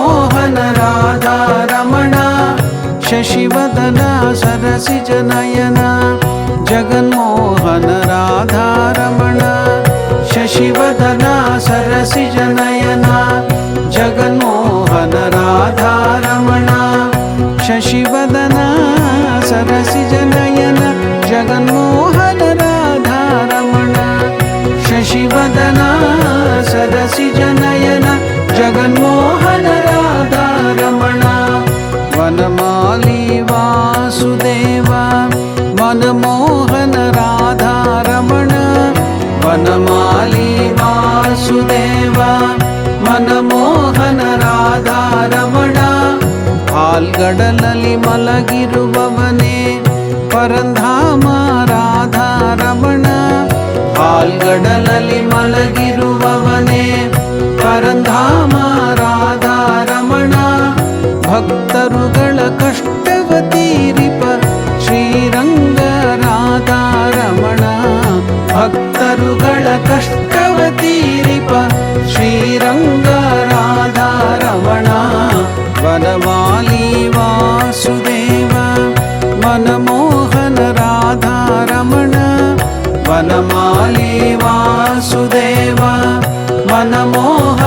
Manmohan Radharamana ಶಶಿವದನ ಸರಸಿಜನಯನ Jaganmohan Radharamana ಶಶಿವದನ ಸರಸಿಜನಯನ Jaganmohan Radharamana ಶಶಿವದನ ಸರಸಿಜನಯನ Jaganmohan Radharamana ಶಶಿವದನ ಸರಸಿಜನಯನ Jaganmohan Radharamana ವನಮಾಲಿ Vasudeva Manmohan Radharamana ವನಮಾಲಿ Vasudeva Manmohan Radharamana ಹಾಲ್ಗಡಲಲ್ಲಿ ಮಲಗಿರುವವನೇ ಪರಂಧಾಮ Radharamana ಹಾಲ್ಗಡಲಲ್ಲಿ ಮಲಗಿರುವವನೇ ಪರಂಧಾಮ Radharamana ಭಕ್ತರುಗಳ ಕಷ್ಟವ ತೀರಿಪ Sriranga Radharamana ಭಕ್ತರುಗಳ ಕಷ್ಟವ ತೀರಿಪ Sriranga Radharamana ವನಮಾಲಿ Vasudeva Manmohan Radharamana ವನಮಾಲಿ Vasudeva Manmohan